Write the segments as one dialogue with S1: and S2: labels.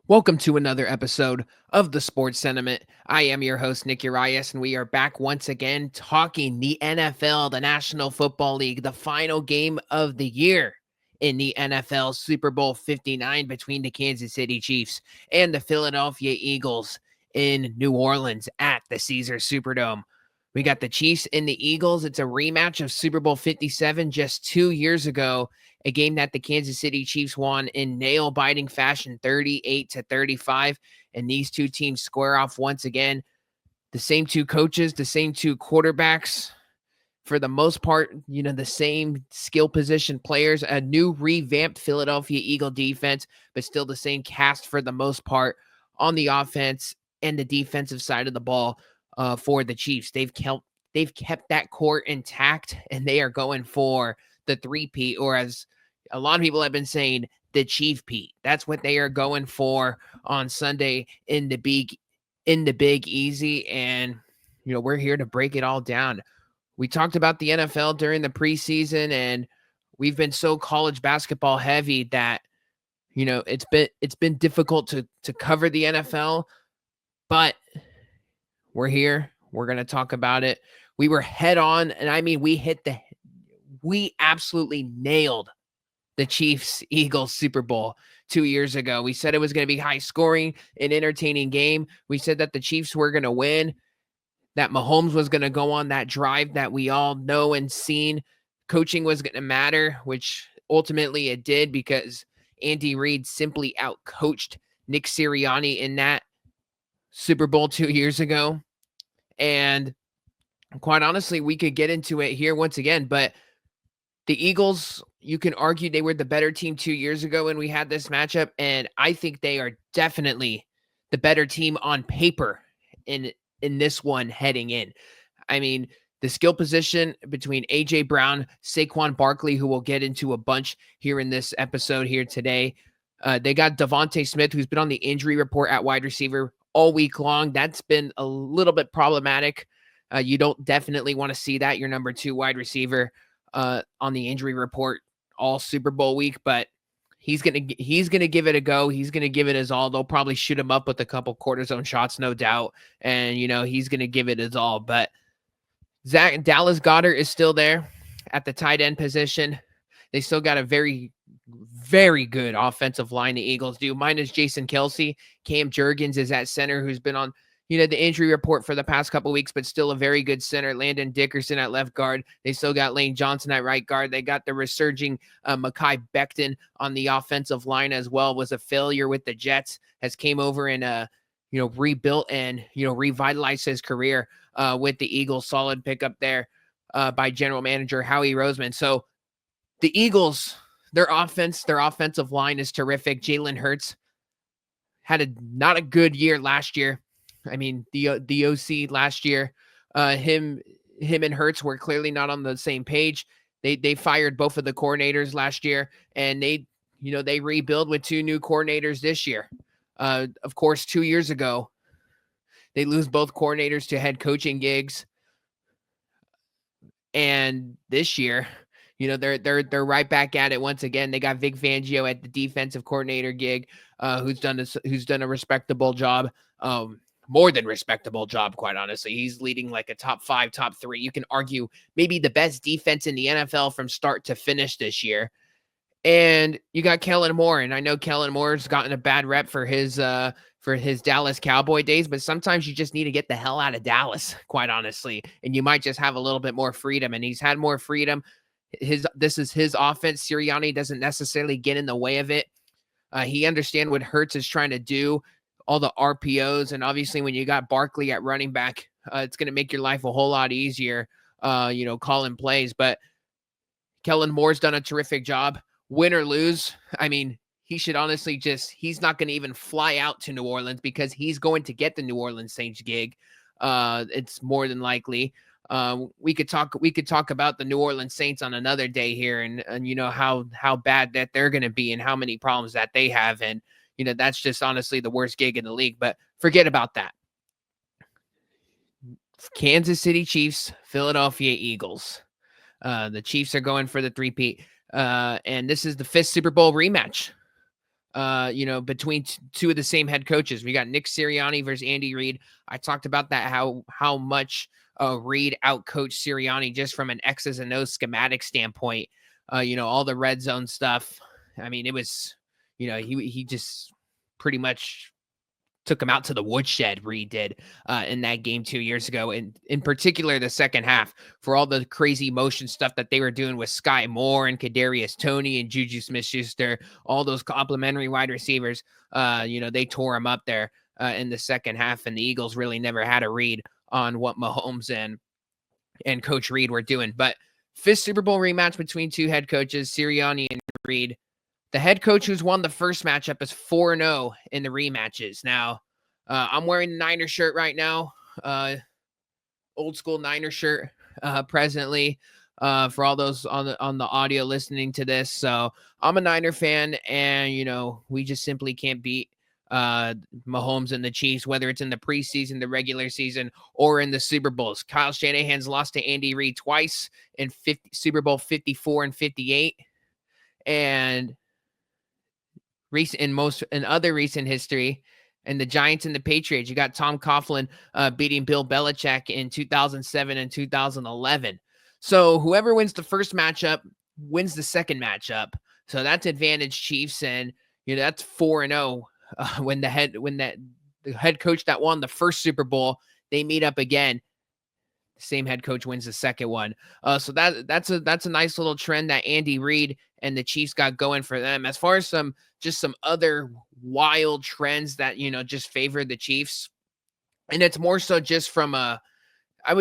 S1: Welcome to another episode of the Sports Sentiment. I am your host, Nick Urias, and we are back once again talking the NFL, the National Football League, the final game of the year in the NFL Super Bowl 59 between the Kansas City Chiefs and the Philadelphia Eagles in New Orleans at the Caesars Superdome. We got the Chiefs and the Eagles. It's a rematch of Super Bowl 57 just 2 years ago, a game that the Kansas City Chiefs won in nail-biting fashion, 38-35, and these two teams square off once again. The same two coaches, the same two quarterbacks, for the most part, the same skill position players, a new revamped Philadelphia Eagle defense, but still the same cast for the most part on the offense and the defensive side of the ball for the Chiefs. They've kept that core intact, and they are going for the three-peat, or as a lot of people have been saying, the Chief Pete. That's what they are going for on Sunday in the Big Easy, and we're here to break it all down. We talked about the NFL during the preseason, and we've been so college basketball heavy that it's been difficult to cover the NFL, but we're here. We're going to talk about it. We were head on, and I mean we absolutely nailed the Chiefs-Eagles Super Bowl 2 years ago. We said it was going to be high scoring, an entertaining game. We said that the Chiefs were going to win, that Mahomes was going to go on that drive that we all know and seen. Coaching was going to matter, which ultimately it did, because Andy Reid simply outcoached Nick Sirianni in that Super Bowl 2 years ago. And quite honestly, we could get into it here once again, but the Eagles, you can argue they were the better team 2 years ago when we had this matchup, and I think they are definitely the better team on paper in this one heading in. I mean, the skill position between A.J. Brown, Saquon Barkley, who we'll get into a bunch here in this episode here today. They got Devontae Smith, who's been on the injury report at wide receiver all week long. That's been a little bit problematic. You don't definitely want to see that, your number 2 wide receiver on the injury report all Super Bowl week, but he's gonna give it a go. He's gonna give it his all. They'll probably shoot him up with a couple cortisone shots, no doubt, and he's gonna give it his all. But Dallas Goedert is still there at the tight end position. They still got a very, very good offensive line, the Eagles do. Minus Jason Kelce. Cam Jurgens is at center, who's been on the injury report for the past couple weeks, but still a very good center. Landon Dickerson at left guard. They still got Lane Johnson at right guard. They got the resurging Mekhi Becton on the offensive line as well. Was a failure with the Jets, has came over and rebuilt and revitalized his career with the Eagles. Solid pickup there by general manager Howie Roseman. So the Eagles, their offensive line is terrific. Jalen Hurts had not a good year last year. I mean, the OC last year, him and Hurts were clearly not on the same page. They fired both of the coordinators last year, and they rebuild with 2 new coordinators this year. Of course, 2 years ago, they lose both coordinators to head coaching gigs, and this year, they're right back at it once again. They got Vic Fangio at the defensive coordinator gig, who's done a respectable job. More than respectable job, quite honestly. He's leading like a top 5, top 3. You can argue maybe the best defense in the NFL from start to finish this year. And you got Kellen Moore, and I know Kellen Moore's gotten a bad rep for his Dallas Cowboy days, but sometimes you just need to get the hell out of Dallas, quite honestly, and you might just have a little bit more freedom. And he's had more freedom. This is his offense. Sirianni doesn't necessarily get in the way of it. He understands what Hurts is trying to do, all the RPOs, and obviously when you got Barkley at running back, it's going to make your life a whole lot easier, calling plays. But Kellen Moore's done a terrific job. Win or lose, I mean, he should honestly he's not going to even fly out to New Orleans, because he's going to get the New Orleans Saints gig. It's more than likely. We could talk about the New Orleans Saints on another day here, and how bad that they're going to be and how many problems that they have. And that's just honestly the worst gig in the league, but forget about that. Kansas City Chiefs, Philadelphia Eagles. The Chiefs are going for the three-peat, and this is the 5th Super Bowl rematch between two of the same head coaches. We got Nick Sirianni versus Andy Reid. I talked about that, how much Reid outcoached Sirianni just from an X's and O's schematic standpoint. All the red zone stuff. I mean, it was, he just pretty much took him out to the woodshed. Reid did in that game 2 years ago, and in particular the second half, for all the crazy motion stuff that they were doing with Sky Moore and Kadarius Toney and Juju Smith-Schuster, all those complimentary wide receivers. They tore him up there in the second half, and the Eagles really never had a read on what Mahomes and Coach Reid were doing. But fifth Super Bowl rematch between two head coaches, Sirianni and Reid. The head coach who's won the first matchup is 4-0 in the rematches. Now, I'm wearing the Niner shirt right now, old school Niner shirt presently, for all those on the audio listening to this. So I'm a Niner fan, and, we just simply can't beat Mahomes and the Chiefs, whether it's in the preseason, the regular season, or in the Super Bowls. Kyle Shanahan's lost to Andy Reid twice in Super Bowl 54 and 58. And in other recent history, and the Giants and the Patriots, you got Tom Coughlin beating Bill Belichick in 2007 and 2011. So whoever wins the first matchup wins the second matchup. So that's advantage Chiefs, and that's 4-0 when the head coach that won the first Super Bowl, they meet up again. The same head coach wins the second one. So that's a nice little trend that Andy Reid and the Chiefs got going for them. As far as some other wild trends that just favor the Chiefs, and it's more so just from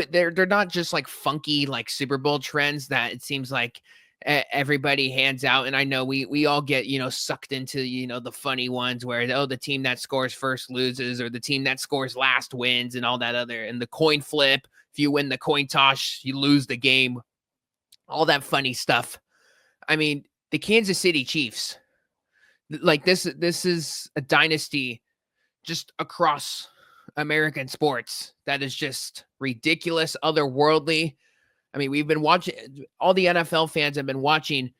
S1: they're not just like funky like Super Bowl trends that it seems like everybody hands out. And I know we all get sucked into the funny ones where the team that scores first loses, or the team that scores last wins, and all that other, and the coin flip. If you win the coin toss, you lose the game. All that funny stuff. I mean, the Kansas City Chiefs, like this is a dynasty just across American sports that is just ridiculous, otherworldly. I mean, we've been watching, all the NFL fans have been watching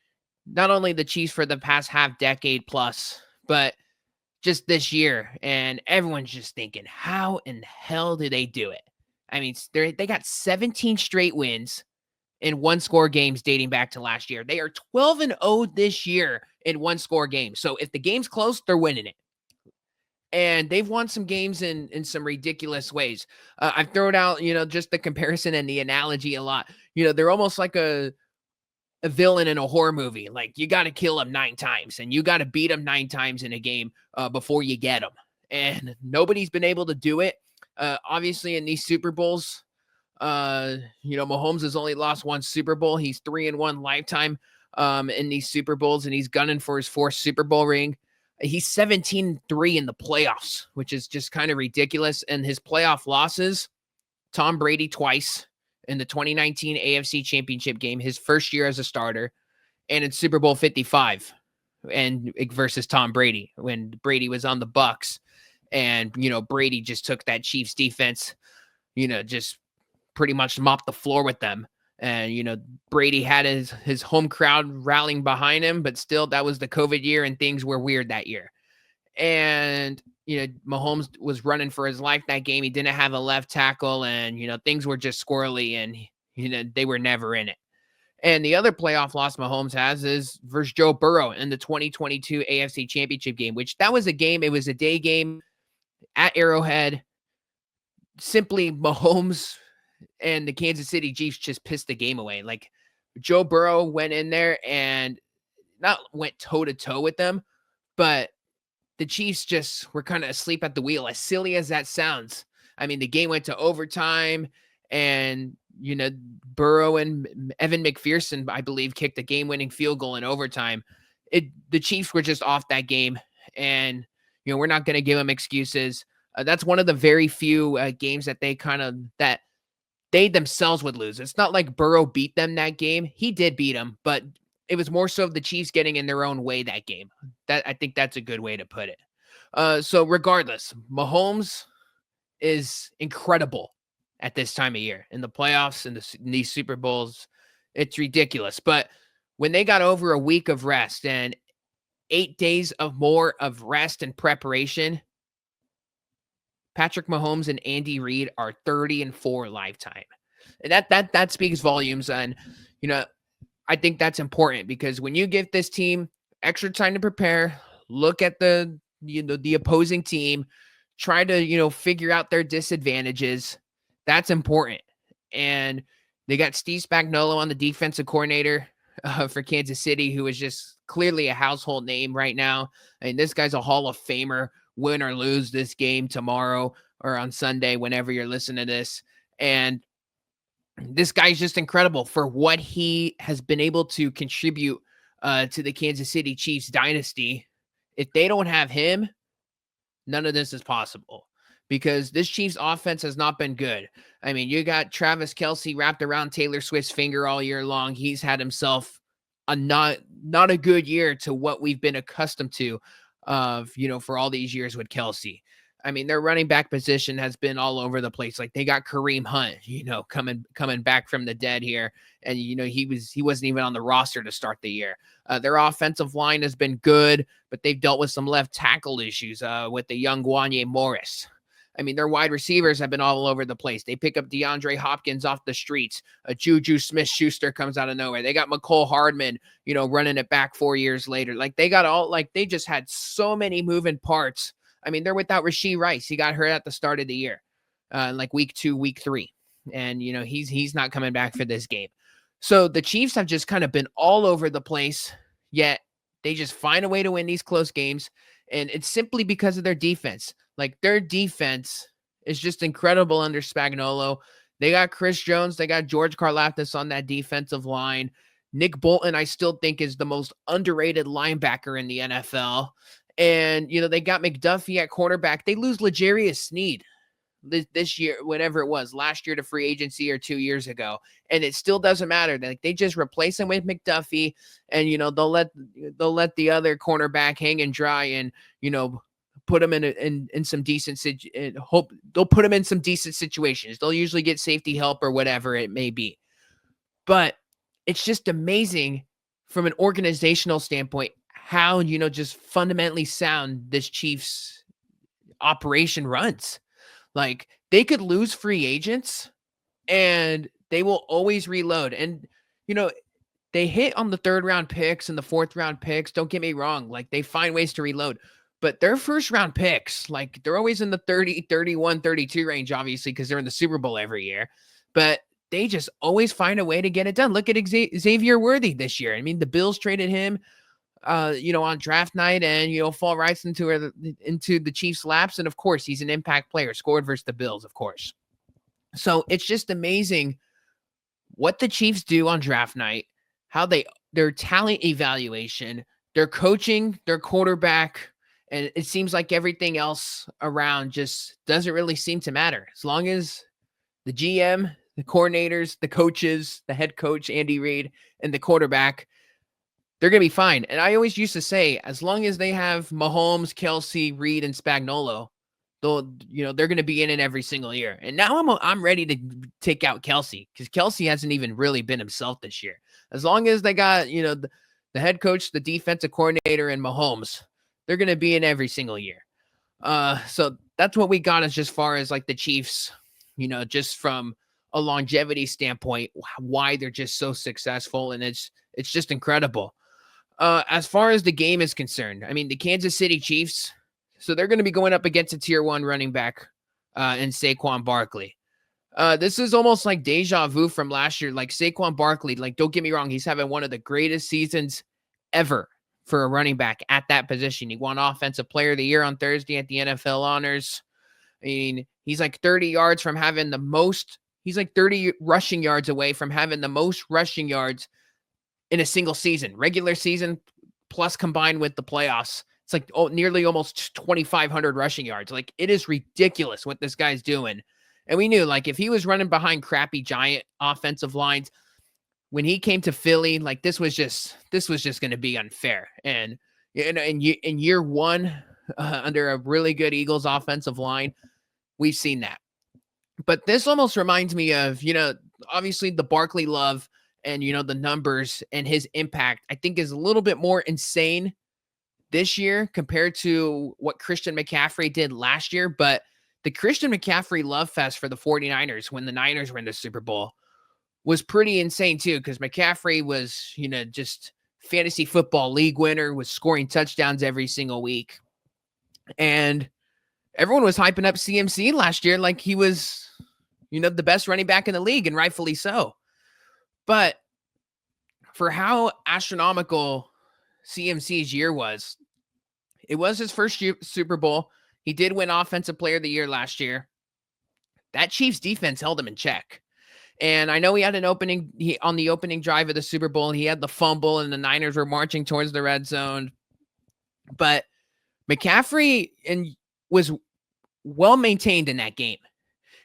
S1: not only the Chiefs for the past half decade plus, but just this year. And everyone's just thinking, how in the hell do they do it? I mean, they got 17 straight wins in one-score games dating back to last year. They are 12-0 this year in one-score games. So if the game's close, they're winning it. And they've won some games in some ridiculous ways. I've thrown out, just the comparison and the analogy a lot. They're almost like a villain in a horror movie. Like, you got to kill them 9 times, and you got to beat them 9 times in a game before you get them. And nobody's been able to do it. Obviously, in these Super Bowls, Mahomes has only lost one Super Bowl. He's 3-1 lifetime in these Super Bowls, and he's gunning for his 4th Super Bowl ring. He's 17-3 in the playoffs, which is just kind of ridiculous. And his playoff losses, Tom Brady twice in the 2019 AFC Championship game, his first year as a starter, and in Super Bowl 55 and versus Tom Brady when Brady was on the Bucs. And, Brady just took that Chiefs defense, just pretty much mopped the floor with them. And, Brady had his home crowd rallying behind him, but still that was the COVID year and things were weird that year. And, Mahomes was running for his life that game. He didn't have a left tackle, and, things were just squirrely, and, they were never in it. And the other playoff loss Mahomes has is versus Joe Burrow in the 2022 AFC Championship game, which that was a game. It was a day game at Arrowhead. Simply Mahomes and the Kansas City Chiefs just pissed the game away. Like, Joe Burrow went in there and not went toe-to-toe with them, but the Chiefs just were kind of asleep at the wheel, as silly as that sounds. I mean, the game went to overtime, and, Burrow and Evan McPherson, I believe, kicked a game-winning field goal in overtime. The Chiefs were just off that game, and, we're not going to give them excuses. That's one of the very few games that that they themselves would lose. It's not like Burrow beat them that game. He did beat them, but it was more so of the Chiefs getting in their own way that game. I think that's a good way to put it. So regardless, Mahomes is incredible at this time of year in the playoffs and in these Super Bowls. It's ridiculous. But when they got over a week of rest and 8 days of more of rest and preparation, Patrick Mahomes and Andy Reid are 30-4 lifetime. And that speaks volumes. And you know, I think that's important because when you give this team extra time to prepare, look at the opposing team, try to figure out their disadvantages. That's important. And they got Steve Spagnuolo on the defensive coordinator for Kansas City, who is just clearly a household name right now. I mean, this guy's a Hall of Famer. Win or lose this game tomorrow or on Sunday, whenever you're listening to this, and this guy's just incredible for what he has been able to contribute to the Kansas City Chiefs dynasty. If they don't have him, none of this is possible because this Chiefs offense has not been good. I mean, you got Travis Kelce wrapped around Taylor Swift's finger all year long. He's had himself a not a good year to what we've been accustomed to for all these years with Kelce. I mean, their running back position has been all over the place. Like they got Kareem Hunt, coming back from the dead here, and he wasn't even on the roster to start the year. Their offensive line has been good, but they've dealt with some left tackle issues with the young Wanye Morris. I mean, their wide receivers have been all over the place. They pick up DeAndre Hopkins off the streets. Juju Smith-Schuster comes out of nowhere. They got McCole Hardman, running it back 4 years later. Like they just had so many moving parts. I mean, they're without Rashee Rice. He got hurt at the start of the year, like week 2, week 3. And, he's not coming back for this game. So the Chiefs have just kind of been all over the place, yet they just find a way to win these close games. And it's simply because of their defense. Like their defense is just incredible under Spagnuolo. They got Chris Jones. They got George Karlaftis on that defensive line. Nick Bolton, I still think, is the most underrated linebacker in the NFL. And, they got McDuffie at cornerback. They lose L'Jarius Sneed this year, whenever it was, last year to free agency or 2 years ago. And it still doesn't matter. Like they just replace him with McDuffie, and, they'll let the other cornerback hang and dry and, put him in some decent hope they'll put him in some decent situations. They'll usually get safety help or whatever it may be. But it's just amazing from an organizational standpoint how, just fundamentally sound this Chiefs operation runs. Like they could lose free agents and they will always reload. And, they hit on the 3rd round picks and the 4th round picks. Don't get me wrong. Like they find ways to reload, but their 1st round picks, like they're always in the 30, 31, 32 range, obviously, because they're in the Super Bowl every year, but they just always find a way to get it done. Look at Xavier Worthy this year. I mean, the Bills traded him, on draft night and, fall right into the Chiefs' laps. And of course, he's an impact player, scored versus the Bills, of course. So it's just amazing what the Chiefs do on draft night, how their talent evaluation, their coaching, their quarterback, and it seems like everything else around just doesn't really seem to matter. As long as the GM, the coordinators, the coaches, the head coach, Andy Reid, and the quarterback, they're going to be fine. And I always used to say, as long as they have Mahomes, Kelce, Reid, and Spagnuolo, they're going to be in it every single year. And now I'm ready to take out Kelce because Kelce hasn't even really been himself this year. As long as they got, the head coach, the defensive coordinator, and Mahomes, they're going to be in every single year. So that's what we got as far as like the Chiefs, just from a longevity standpoint, why they're just so successful. And it's just incredible. As far as the game is concerned, I mean, the Kansas City Chiefs, so they're going to be going up against a tier 1 running back in Saquon Barkley. This is almost like deja vu from last year. Like Saquon Barkley, like don't get me wrong, he's having one of the greatest seasons ever for a running back at that position. He won Offensive Player of the Year on Thursday at the NFL Honors. I mean, he's like 30 yards from having the most. He's like 30 rushing yards away from having the most rushing yards in a single season, regular season plus combined with the playoffs. It's like nearly almost 2,500 rushing yards. Like it is ridiculous what this guy's doing. And we knew like if he was running behind crappy giant offensive lines, when he came to Philly, like this was just going to be unfair. And in year 1, under a really good Eagles offensive line, we've seen that. But this almost reminds me of, obviously the Barkley love and, the numbers and his impact, I think is a little bit more insane this year compared to what Christian McCaffrey did last year, but the Christian McCaffrey love fest for the 49ers when the Niners were in the Super Bowl was pretty insane too, because McCaffrey was, just fantasy football league winner, was scoring touchdowns every single week. And everyone was hyping up CMC last year like he was, the best running back in the league, and rightfully so. But for how astronomical CMC's year was, it was his first Super Bowl. He did win Offensive Player of the Year last year. That Chiefs defense held him in check. And I know he had an on the opening drive of the Super Bowl. He had the fumble, and the Niners were marching towards the red zone. But McCaffrey was well maintained in that game.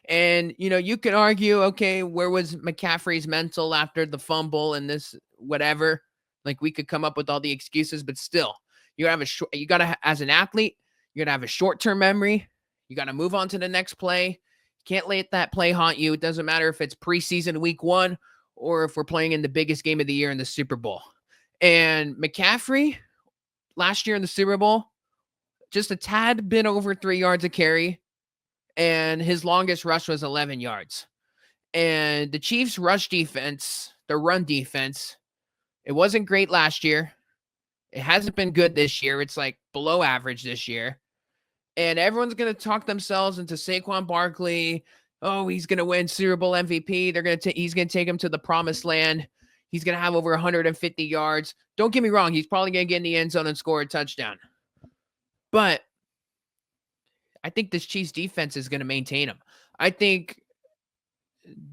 S1: And, you could argue, okay, where was McCaffrey's mental after the fumble and this, whatever? Like, we could come up with all the excuses, but still, as an athlete, you got to have a short-term memory. You got to move on to the next play. You can't let that play haunt you. It doesn't matter if it's preseason week 1 or if we're playing in the biggest game of the year in the Super Bowl. And McCaffrey, last year in the Super Bowl, just a tad bit over 3 yards a carry, and his longest rush was 11 yards. And the Chiefs' rush defense, the run defense, it wasn't great last year. It hasn't been good this year. It's like below average this year. And everyone's going to talk themselves into Saquon Barkley. Oh, he's going to win Super Bowl MVP. He's going to take him to the promised land. He's going to have over 150 yards. Don't get me wrong. He's probably going to get in the end zone and score a touchdown. But I think this Chiefs defense is going to maintain him. I think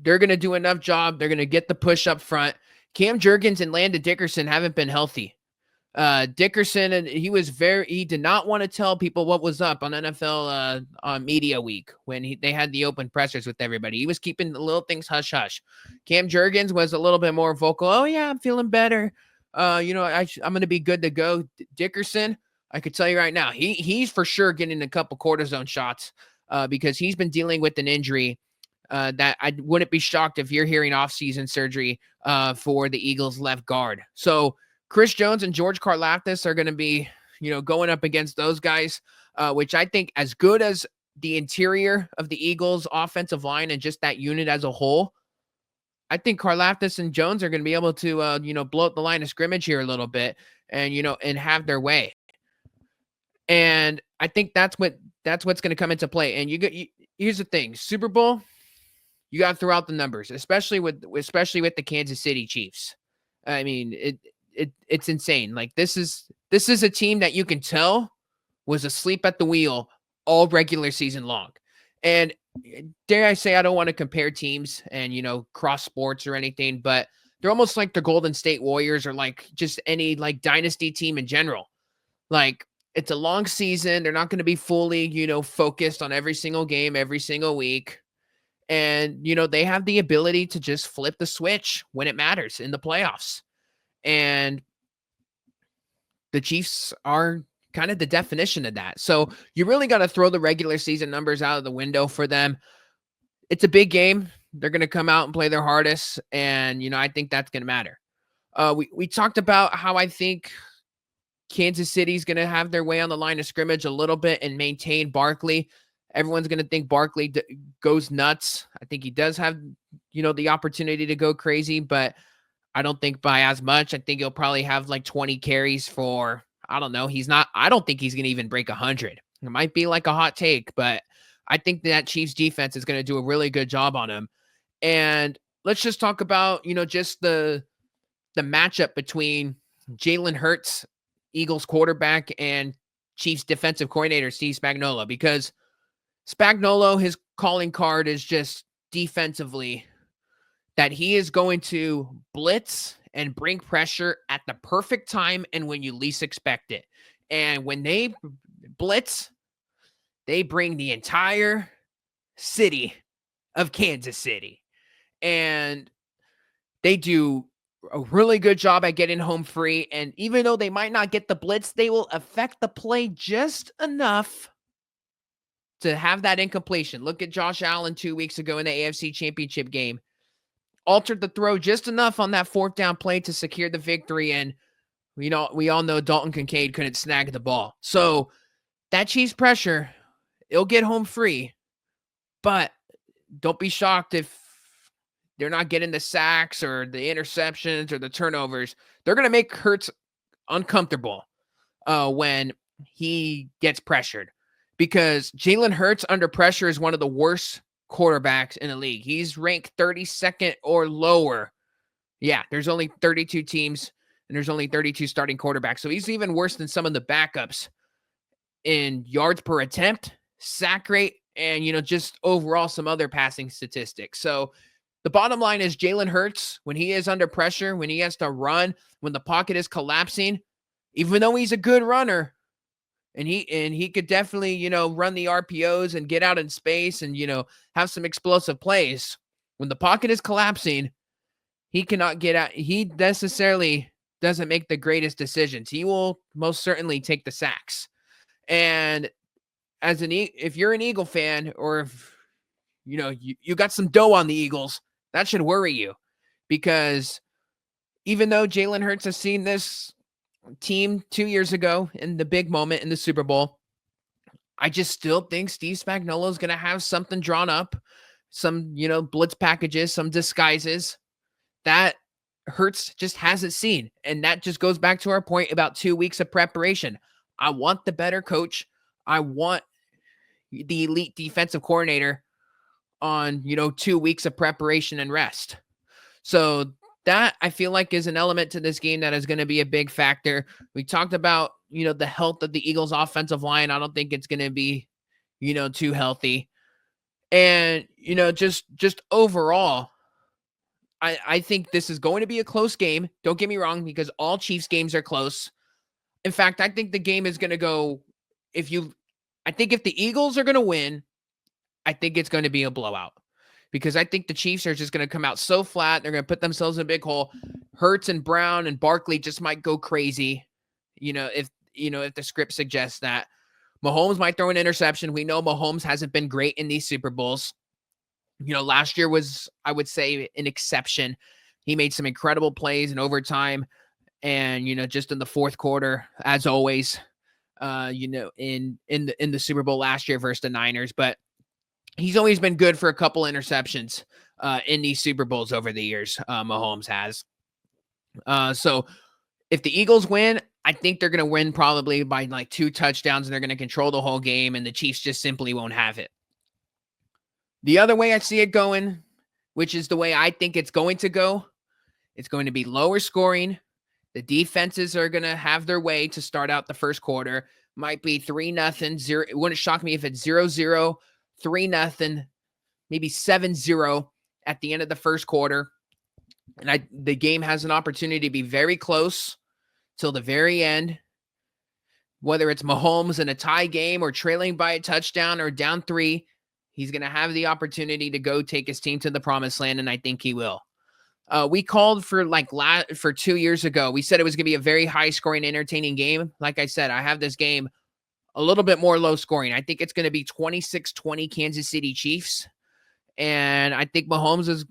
S1: they're going to do enough job. They're going to get the push up front. Cam Jurgens and Landon Dickerson haven't been healthy. Dickerson, and he did not want to tell people what was up on NFL media week when they had the open pressers with everybody. He was keeping the little things hush hush. Cam Jurgens was a little bit more vocal. Oh yeah, I'm feeling better. I'm going to be good to go. Dickerson, I could tell you right now, he's for sure getting a couple cortisone shots because he's been dealing with an injury that I wouldn't be shocked if you're hearing off-season surgery for the Eagles left guard. So Chris Jones and George Karlaftis are going to be, going up against those guys, which I think, as good as the interior of the Eagles offensive line and just that unit as a whole, I think Karlaftis and Jones are going to be able to, blow up the line of scrimmage here a little bit and, and have their way. And I think that's what's going to come into play. And here's the thing, Super Bowl, you got to throw out the numbers, especially with the Kansas City Chiefs. I mean, it's insane. Like, this is a team that you can tell was asleep at the wheel all regular season long. And dare I say, I don't want to compare teams and, cross sports or anything, but they're almost like the Golden State Warriors or like just any like dynasty team in general. Like, it's a long season. They're not going to be fully, focused on every single game, every single week. And, they have the ability to just flip the switch when it matters in the playoffs. And the Chiefs are kind of the definition of that. So you really got to throw the regular season numbers out of the window for them. It's a big game. They're going to come out and play their hardest. And, I think that's going to matter. We talked about how I think Kansas City's going to have their way on the line of scrimmage a little bit and maintain Barkley. Everyone's going to think Barkley goes nuts. I think he does have, the opportunity to go crazy, but I don't think by as much. I think he'll probably have like 20 carries for, I don't know. I don't think he's going to even break 100. It might be like a hot take, but I think that Chiefs defense is going to do a really good job on him. And let's just talk about, just the matchup between Jalen Hurts, Eagles quarterback, and Chiefs defensive coordinator Steve Spagnuolo, because Spagnuolo, his calling card is just defensively that he is going to blitz and bring pressure at the perfect time and when you least expect it. And when they blitz, they bring the entire city of Kansas City. And they do a really good job at getting home free. And even though they might not get the blitz, they will affect the play just enough to have that incompletion. Look at Josh Allen 2 weeks ago in the AFC Championship game. Altered the throw just enough on that fourth down play to secure the victory. And We all know Dalton Kincaid couldn't snag the ball. So that Chiefs pressure, it'll get home free. But don't be shocked if they're not getting the sacks or the interceptions or the turnovers. They're going to make Hurts uncomfortable when he gets pressured, because Jalen Hurts under pressure is one of the worst quarterbacks in the league. He's ranked 32nd or lower. Yeah, there's only 32 teams and there's only 32 starting quarterbacks. So he's even worse than some of the backups in yards per attempt, sack rate, and just overall some other passing statistics. So the bottom line is Jalen Hurts, when he is under pressure, when he has to run, when the pocket is collapsing, even though he's a good runner, and he could definitely, run the RPOs and get out in space and, have some explosive plays. When the pocket is collapsing, he cannot get out. He necessarily doesn't make the greatest decisions. He will most certainly take the sacks. And if you're an Eagle fan, or if you got some dough on the Eagles, that should worry you, because even though Jalen Hurts has seen this team 2 years ago in the big moment in the Super Bowl, I just still think Steve Spagnuolo is going to have something drawn up, some, blitz packages, some disguises that Hurts just hasn't seen. And that just goes back to our point about 2 weeks of preparation. I want the better coach. I want the elite defensive coordinator on, 2 weeks of preparation and rest. So that, I feel like, is an element to this game that is going to be a big factor. We talked about, the health of the Eagles offensive line. I don't think it's going to be, too healthy. And, just overall, I think this is going to be a close game. Don't get me wrong, because all Chiefs games are close. In fact, I think the game is going to go, I think if the Eagles are going to win, I think it's going to be a blowout, because I think the Chiefs are just going to come out so flat. They're going to put themselves in a big hole. Hurts and Brown and Barkley just might go crazy. If the script suggests that. Mahomes might throw an interception. We know Mahomes hasn't been great in these Super Bowls. Last year was, I would say, an exception. He made some incredible plays in overtime and, just in the fourth quarter, as always, in the Super Bowl last year versus the Niners. But he's always been good for a couple interceptions in these Super Bowls over the years. Mahomes has. So if the Eagles win, I think they're going to win probably by like 2 touchdowns, and they're going to control the whole game, and the Chiefs just simply won't have it. The other way I see it going, which is the way I think it's going to go, it's going to be lower scoring. The defenses are going to have their way to start out the first quarter. Might be 3-0, 0. It wouldn't shock me if it's 0-0, 3-0, maybe 7-0 at the end of the first quarter. And the game has an opportunity to be very close till the very end. Whether it's Mahomes in a tie game or trailing by a touchdown or down 3, he's going to have the opportunity to go take his team to the promised land, and I think he will. We called for 2 years ago. We said it was going to be a very high-scoring, entertaining game. Like I said, I have this game a little bit more low-scoring. I think it's going to be 26-20 Kansas City Chiefs, and I think Mahomes is,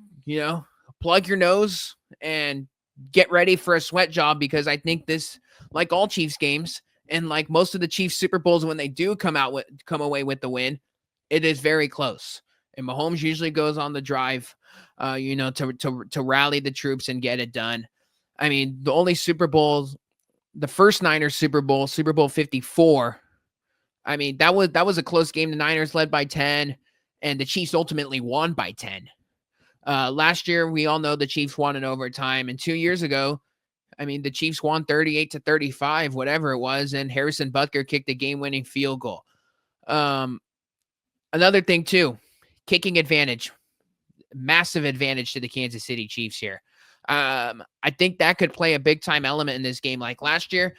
S1: plug your nose and get ready for a sweat job, because I think this, like all Chiefs games, and like most of the Chiefs Super Bowls, when they do come away with the win, it is very close. And Mahomes usually goes on the drive, to rally the troops and get it done. I mean, the only Super Bowls, the first Niners Super Bowl, Super Bowl 54. I mean, that was a close game. The Niners led by 10, and the Chiefs ultimately won by 10. Last year, we all know the Chiefs won in overtime, and 2 years ago, I mean, the Chiefs won 38-35, whatever it was, and Harrison Butker kicked a game-winning field goal. Another thing too, kicking advantage, massive advantage to the Kansas City Chiefs here. I think that could play a big-time element in this game. Like last year,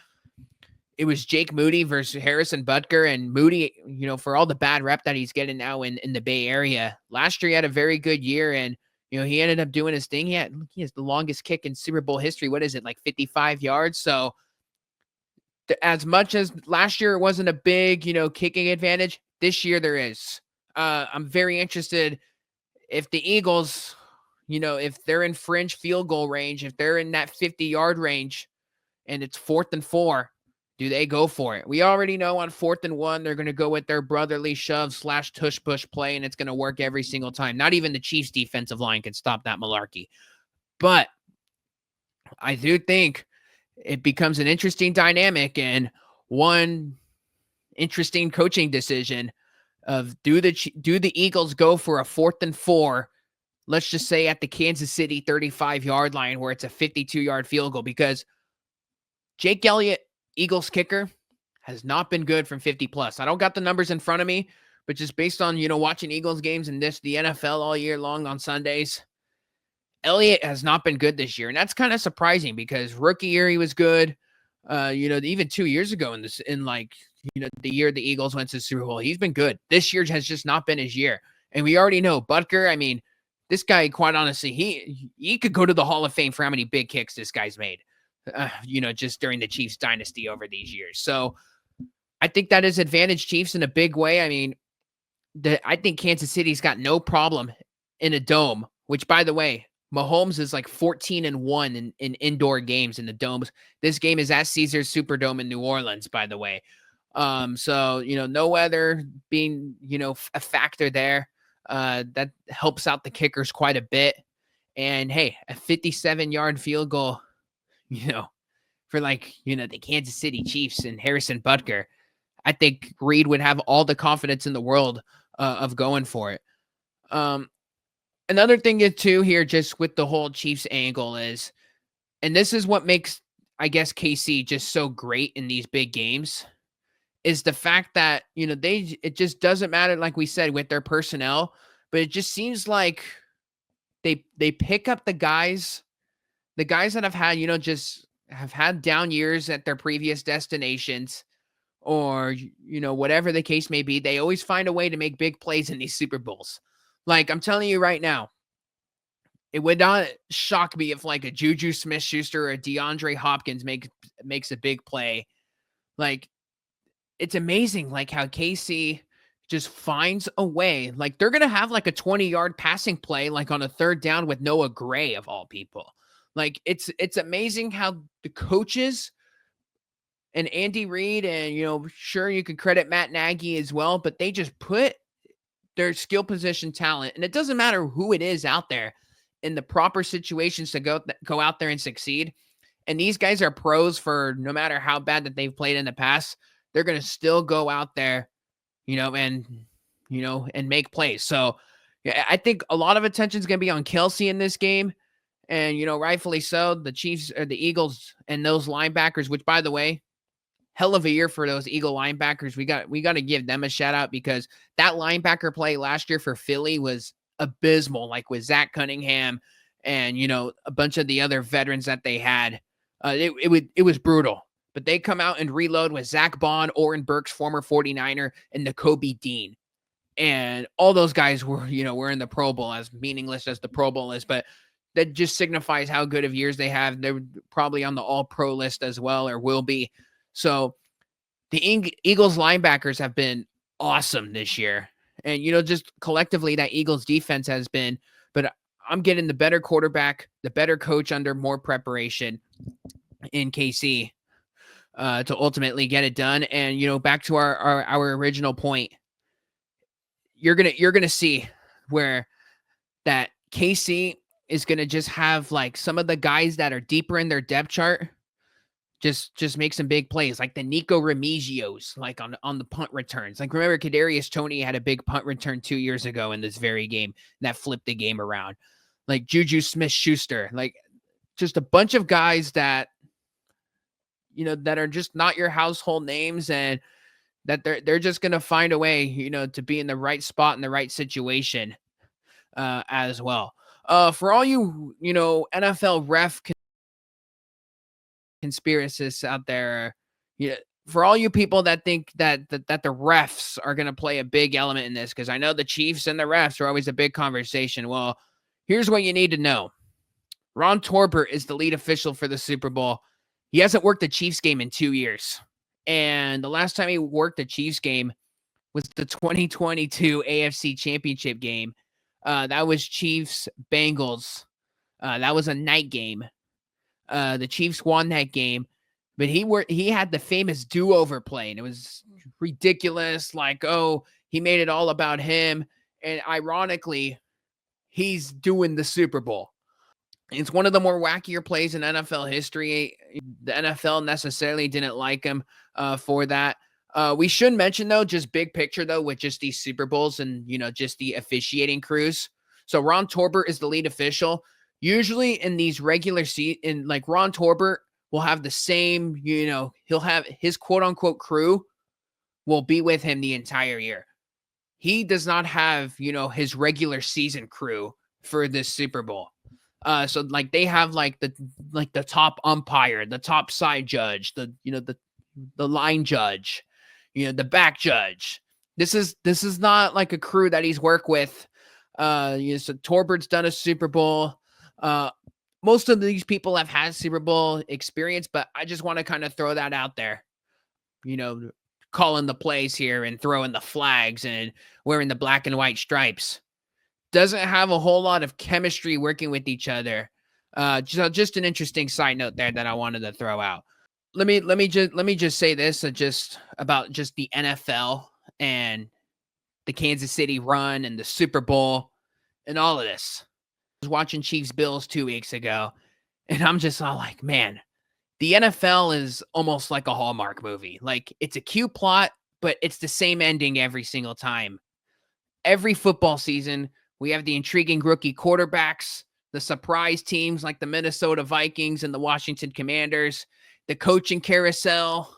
S1: it was Jake Moody versus Harrison Butker, and Moody, for all the bad rep that he's getting now in the Bay Area, last year he had a very good year, and he ended up doing his thing. He has the longest kick in Super Bowl history. What is it, like 55 yards? So as much as last year it wasn't a big, kicking advantage, this year there is. I'm very interested if the Eagles, if they're in fringe field goal range, if they're in that 50-yard range, and it's 4th and 4. Do they go for it? We already know on 4th and 1, they're going to go with their brotherly shove / tush push play, and it's going to work every single time. Not even the Chiefs defensive line can stop that malarkey. But I do think it becomes an interesting dynamic, and one interesting coaching decision of do the Eagles go for a 4th and 4, let's just say at the Kansas City 35-yard line where it's a 52-yard field goal, because Jake Elliott, Eagles kicker, has not been good from 50 plus. I don't got the numbers in front of me, but just based on, watching Eagles games and the NFL all year long on Sundays, Elliott has not been good this year. And that's kind of surprising because rookie year he was good. Even 2 years ago the year the Eagles went to the Super Bowl, he's been good. This year has just not been his year. And we already know Butker, I mean, this guy, quite honestly, he could go to the Hall of Fame for how many big kicks this guy's made, just during the Chiefs dynasty over these years. So I think that is advantage Chiefs in a big way. I mean, I think Kansas City's got no problem in a dome, which, by the way, Mahomes is like 14-1 in indoor games in the domes. This game is at Caesars Superdome in New Orleans, by the way. So, no weather being, a factor there. That helps out the kickers quite a bit. And hey, a 57-yard field goal, for the Kansas City Chiefs and Harrison Butker, I think Reed would have all the confidence in the world of going for it. Another thing too here, just with the whole Chiefs angle is, and this is what makes, I guess, KC just so great in these big games, is the fact that, it just doesn't matter, like we said, with their personnel, but it just seems like they pick up the guys that have had, just have had down years at their previous destinations, or, whatever the case may be. They always find a way to make big plays in these Super Bowls. Like, I'm telling you right now, it would not shock me if like a Juju Smith-Schuster or a DeAndre Hopkins makes a big play. Like, it's amazing like how KC just finds a way. Like, they're going to have like a 20-yard passing play like on a 3rd down with Noah Gray of all people. Like, it's amazing how the coaches and Andy Reid, and, sure, you could credit Matt Nagy as well, but they just put their skill position talent, and it doesn't matter who it is out there, in the proper situations to go out there and succeed. And these guys are pros for no matter how bad that they've played in the past, they're going to still go out there, and make plays. So yeah, I think a lot of attention is going to be on Kelsey in this game. And, rightfully so. The Chiefs or the Eagles and those linebackers, which, by the way, hell of a year for those Eagle linebackers. We got to give them a shout out, because that linebacker play last year for Philly was abysmal, like with Zach Cunningham and, a bunch of the other veterans that they had. It was brutal, but they come out and reload with Zach Bond, Oren Burks, former 49er, and Nakobe Dean. And all those guys were in the Pro Bowl, as meaningless as the Pro Bowl is, but that just signifies how good of years they have. They're probably on the All-Pro list as well, or will be. So the Eagles linebackers have been awesome this year. And, just collectively that Eagles defense has been, but I'm getting the better quarterback, the better coach under more preparation in KC to ultimately get it done. And, back to our original point, you're going to see where that KC is going to just have like some of the guys that are deeper in their depth chart just make some big plays, like the Nico Remigios, like on the punt returns. Like, remember, Kadarius Toney had a big punt return 2 years ago in this very game that flipped the game around. Like Juju Smith-Schuster, like just a bunch of guys that, that are just not your household names, and that they're just going to find a way, to be in the right spot in the right situation as well. For all you, NFL ref conspiracists out there, for all you people that think that the refs are going to play a big element in this, because I know the Chiefs and the refs are always a big conversation. Well, here's what you need to know. Ron Torbert is the lead official for the Super Bowl. He hasn't worked the Chiefs game in 2 years. And the last time he worked the Chiefs game was the 2022 AFC Championship game. That was Chiefs-Bengals. That was a night game. The Chiefs won that game. But he had the famous do-over play, and it was ridiculous. Like, oh, he made it all about him. And ironically, he's doing the Super Bowl. It's one of the more wackier plays in NFL history. The NFL necessarily didn't like him for that. We should mention, though, just big picture, though, with just these Super Bowls and, just the officiating crews. So Ron Torbert is the lead official. Usually in these regular like Ron Torbert will have the same, he'll have his quote unquote crew will be with him the entire year. He does not have, his regular season crew for this Super Bowl. So like they have like the top umpire, the top side judge, the line judge, the back judge. This is not like a crew that he's worked with. So Torbert's done a Super Bowl. Most of these people have had Super Bowl experience, but I just want to kind of throw that out there. Calling the plays here and throwing the flags and wearing the black and white stripes. Doesn't have a whole lot of chemistry working with each other. Just an interesting side note there that I wanted to throw out. Let me just say this just about just the NFL and the Kansas City run and the Super Bowl and all of this. I was watching Chiefs Bills 2 weeks ago, and I'm just all like, man, the NFL is almost like a Hallmark movie. Like, it's a cute plot, but it's the same ending every single time. Every football season, we have the intriguing rookie quarterbacks, the surprise teams like the Minnesota Vikings and the Washington Commanders, the coaching carousel,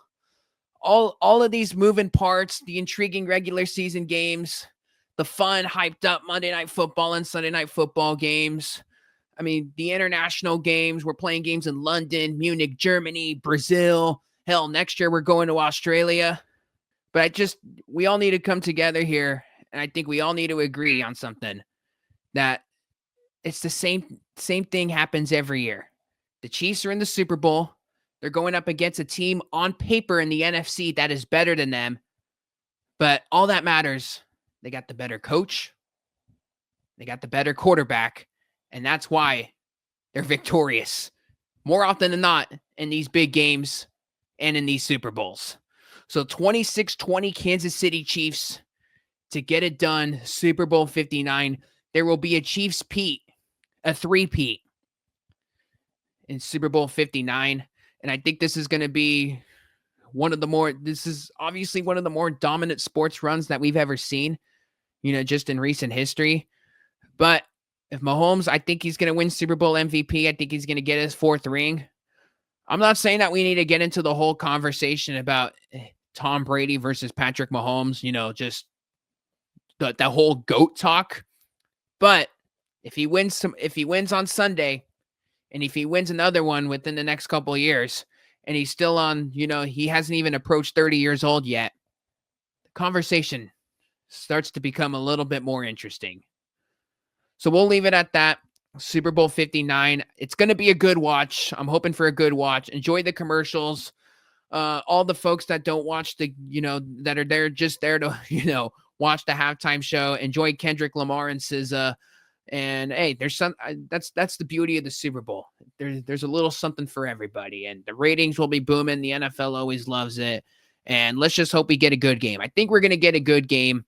S1: all of these moving parts, the intriguing regular season games, the fun, hyped up Monday Night Football and Sunday Night Football games. I mean, the international games, we're playing games in London, Munich, Germany, Brazil. Hell, next year we're going to Australia. But we all need to come together here. And I think we all need to agree on something, that it's the same thing happens every year. The Chiefs are in the Super Bowl. They're going up against a team on paper in the NFC that is better than them. But all that matters, they got the better coach. They got the better quarterback. And that's why they're victorious more often than not in these big games and in these Super Bowls. So 26-20 Kansas City Chiefs to get it done. Super Bowl 59. There will be a Chiefs Pete, a three-peat in Super Bowl 59. And I think this is going to be this is obviously one of the more dominant sports runs that we've ever seen, just in recent history. But if Mahomes, I think he's going to win Super Bowl MVP. I think he's going to get his fourth ring. I'm not saying that we need to get into the whole conversation about Tom Brady versus Patrick Mahomes, just the whole GOAT talk. But if he wins on Sunday, and if he wins another one within the next couple of years, and he's still on, he hasn't even approached 30 years old yet, the conversation starts to become a little bit more interesting. So we'll leave it at that. Super Bowl 59. It's going to be a good watch. I'm hoping for a good watch. Enjoy the commercials. All the folks that don't watch that are there just there to, watch the halftime show. Enjoy Kendrick Lamar and SZA. And hey, there's that's the beauty of the Super Bowl. There's a little something for everybody, and the ratings will be booming. The NFL always loves it. And let's just hope we get a good game. I think we're going to get a good game.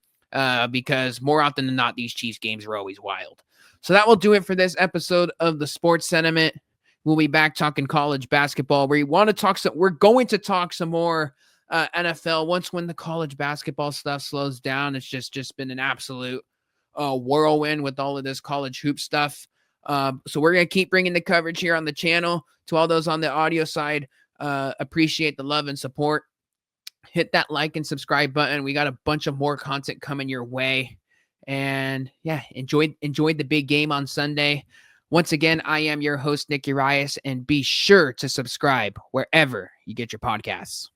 S1: Because more often than not, these Chiefs games are always wild. So that will do it for this episode of the Sports Sentiment. We'll be back talking college basketball. We're going to talk some more NFL when the college basketball stuff slows down. It's just been an absolute whirlwind with all of this college hoop stuff. So we're going to keep bringing the coverage here on the channel. To all those on the audio side, appreciate the love and support. Hit that like and subscribe button. We got a bunch of more content coming your way. And yeah, enjoy the big game on Sunday. Once again, I am your host, Nick Urias, and be sure to subscribe wherever you get your podcasts.